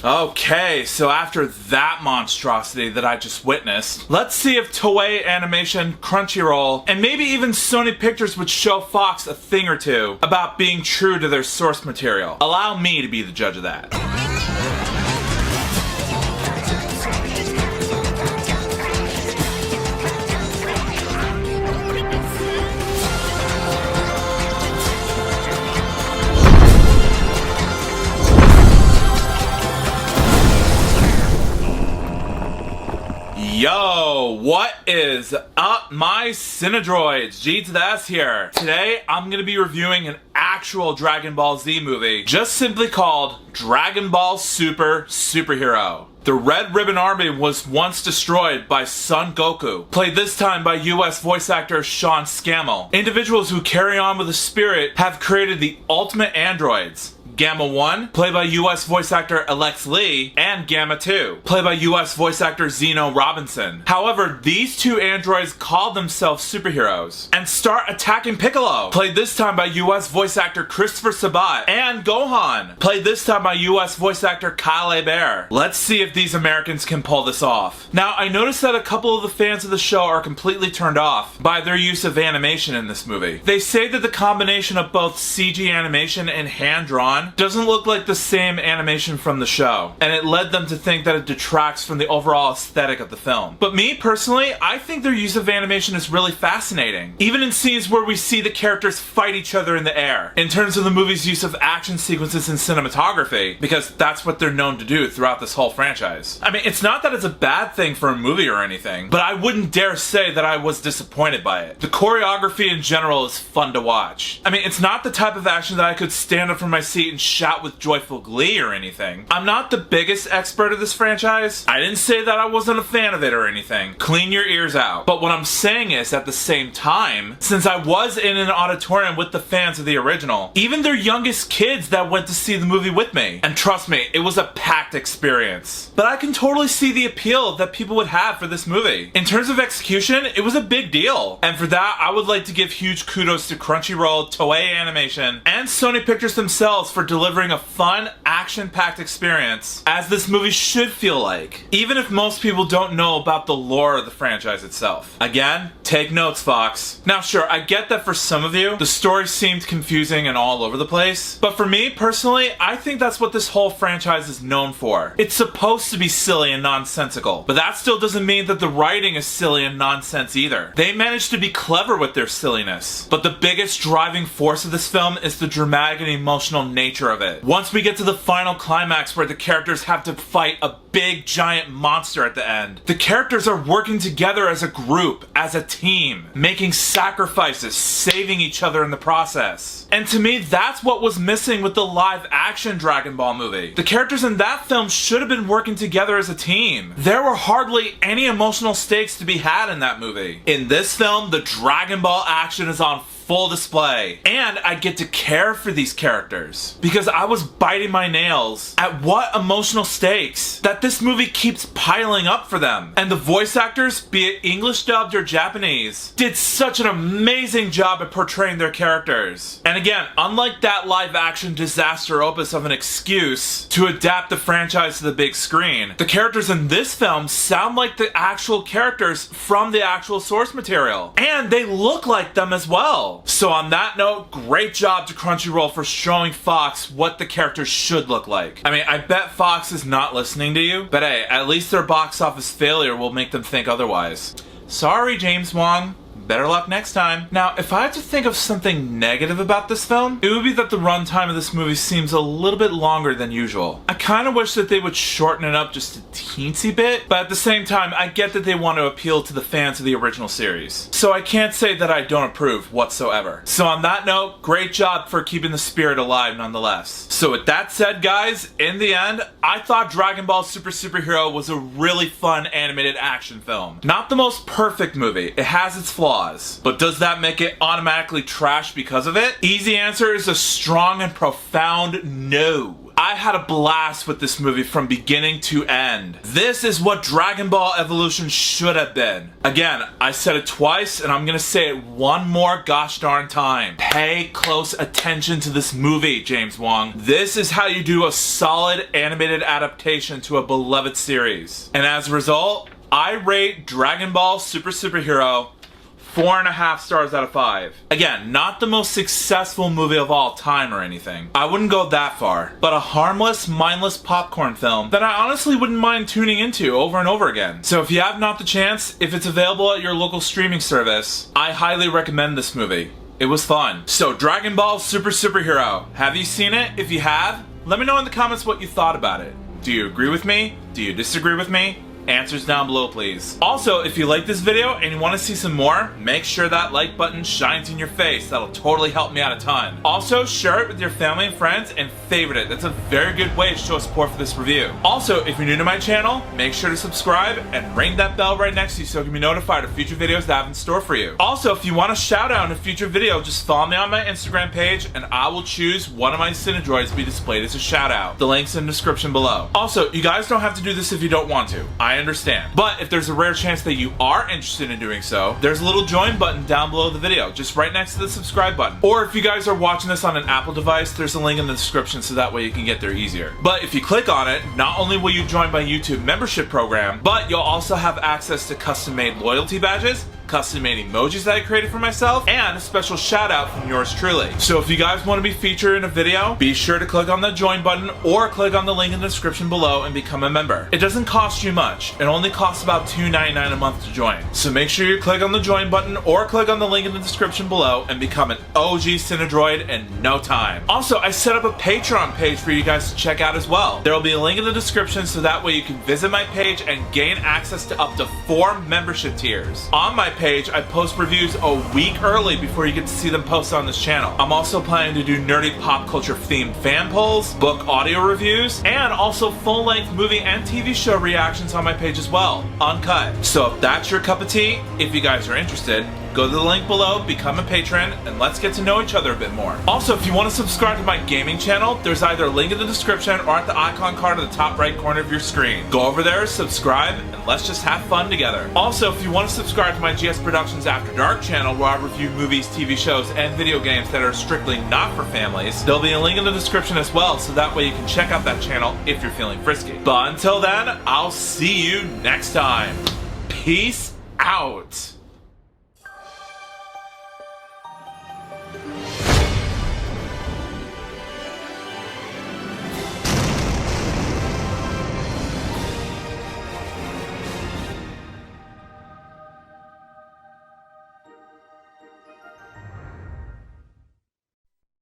Okay, so after that monstrosity that I just witnessed, let's see if Toei Animation, Crunchyroll, and maybe even Sony Pictures would show Fox a thing or two about being true to their source material. Allow me to be the judge of that. Yo, what is up, my Cinedroids? G to the S here. Today, I'm gonna be reviewing an actual Dragon Ball Z movie, just simply called Dragon Ball Super Superhero. The Red Ribbon Army was once destroyed by Son Goku, played this time by US voice actor Sean Scammell. Individuals who carry on with the spirit have created the ultimate androids. Gamma 1, played by US voice actor Alex Lee, and Gamma 2, played by US voice actor Zeno Robinson. However, these two androids call themselves superheroes and start attacking Piccolo, played this time by US voice actor Christopher Sabat, and Gohan, played this time by US voice actor Kyle Bear. Let's see if these Americans can pull this off. Now, I noticed that a couple of the fans of the show are completely turned off by their use of animation in this movie. They say that the combination of both CG animation and hand-drawn doesn't look like the same animation from the show, and it led them to think that it detracts from the overall aesthetic of the film. But me, personally, I think their use of animation is really fascinating, even in scenes where we see the characters fight each other in the air, in terms of the movie's use of action sequences and cinematography, because that's what they're known to do throughout this whole franchise. I mean, it's not that it's a bad thing for a movie or anything, but I wouldn't dare say that I was disappointed by it. The choreography in general is fun to watch. I mean, it's not the type of action that I could stand up from my seat and shout with joyful glee or anything. I'm not the biggest expert of this franchise. I didn't say that I wasn't a fan of it or anything. Clean your ears out. But what I'm saying is, at the same time, since I was in an auditorium with the fans of the original, even their youngest kids that went to see the movie with me, and trust me, it was a packed experience. But I can totally see the appeal that people would have for this movie. In terms of execution, it was a big deal. And for that, I would like to give huge kudos to Crunchyroll, Toei Animation, and Sony Pictures themselves for delivering a fun, action-packed experience, as this movie should feel like, even if most people don't know about the lore of the franchise itself. Again, take notes, Fox. Now sure, I get that for some of you, the story seemed confusing and all over the place, but for me, personally, I think that's what this whole franchise is known for. It's supposed to be silly and nonsensical, but that still doesn't mean that the writing is silly and nonsense either. They managed to be clever with their silliness, but the biggest driving force of this film is the dramatic and emotional nature of it. Once we get to the final climax where the characters have to fight a big giant monster at the end, the characters are working together as a group, as a team, making sacrifices, saving each other in the process. And to me, that's what was missing with the live action Dragon Ball movie. The characters in that film should have been working together as a team. There were hardly any emotional stakes to be had in that movie. In this film, the Dragon Ball action is on full display, and I get to care for these characters because I was biting my nails at what emotional stakes that this movie keeps piling up for them. And the voice actors, be it English dubbed or Japanese, did such an amazing job at portraying their characters. And again, unlike that live action disaster opus of an excuse to adapt the franchise to the big screen, the characters in this film sound like the actual characters from the actual source material, and they look like them as well. So on that note, great job to Crunchyroll for showing Fox what the characters should look like. I mean, I bet Fox is not listening to you, but hey, at least their box office failure will make them think otherwise. Sorry, James Wong. Better luck next time. Now, if I had to think of something negative about this film, it would be that the runtime of this movie seems a little bit longer than usual. I kind of wish that they would shorten it up just a teensy bit, but at the same time, I get that they want to appeal to the fans of the original series. So I can't say that I don't approve whatsoever. So on that note, great job for keeping the spirit alive nonetheless. So with that said, guys, in the end, I thought Dragon Ball Super Superhero was a really fun animated action film. Not the most perfect movie, it has its flaws, but does that make it automatically trash because of it? Easy answer is a strong and profound no. I had a blast with this movie from beginning to end. This is what Dragon Ball Evolution should have been. Again, I said it twice and I'm gonna say it one more gosh darn time. Pay close attention to this movie, James Wong. This is how you do a solid animated adaptation to a beloved series. And as a result, I rate Dragon Ball Super Superhero 4.5 stars out of 5. Again, not the most successful movie of all time or anything. I wouldn't go that far. But a harmless, mindless popcorn film that I honestly wouldn't mind tuning into over and over again. So if you have not the chance, if it's available at your local streaming service, I highly recommend this movie. It was fun. So Dragon Ball Super Superhero. Have you seen it? If you have, let me know in the comments what you thought about it. Do you agree with me? Do you disagree with me? Answers down below, please. Also, if you like this video and you want to see some more, make sure that like button shines in your face. That'll totally help me out a ton. Also, share it with your family and friends and favorite it. That's a very good way to show support for this review. Also, if you're new to my channel, make sure to subscribe and ring that bell right next to you so you can be notified of future videos that I have in store for you. Also, if you want a shout out in a future video, just follow me on my Instagram page and I will choose one of my Cinedroids to be displayed as a shout out. The link's in the description below. Also, you guys don't have to do this if you don't want to. I understand. But if there's a rare chance that you are interested in doing so, there's a little join button down below the video, just right next to the subscribe button. Or if you guys are watching this on an Apple device, there's a link in the description so that way you can get there easier. But if you click on it, not only will you join my YouTube membership program, but you'll also have access to custom-made loyalty badges, custom-made emojis that I created for myself, and a special shout out from yours truly. So if you guys want to be featured in a video, be sure to click on the join button or click on the link in the description below and become a member. It doesn't cost you much. It only costs about $2.99 a month to join. So make sure you click on the join button or click on the link in the description below and become an OG Cinedroid in no time. Also, I set up a Patreon page for you guys to check out as well. There will be a link in the description so that way you can visit my page and gain access to up to 4 membership tiers. On my page, I post reviews a week early before you get to see them posted on this channel. I'm also planning to do nerdy pop culture themed fan polls, book audio reviews, and also full-length movie and TV show reactions on my page as well, uncut. So if that's your cup of tea, if you guys are interested, go to the link below, become a patron, and let's get to know each other a bit more. Also, if you want to subscribe to my gaming channel, there's either a link in the description or at the icon card in the top right corner of your screen. Go over there, subscribe, and let's just have fun together. Also, if you want to subscribe to my GS Productions After Dark channel where I review movies, TV shows, and video games that are strictly not for families, there'll be a link in the description as well so that way you can check out that channel if you're feeling frisky. But until then, I'll see you next time. Peace out.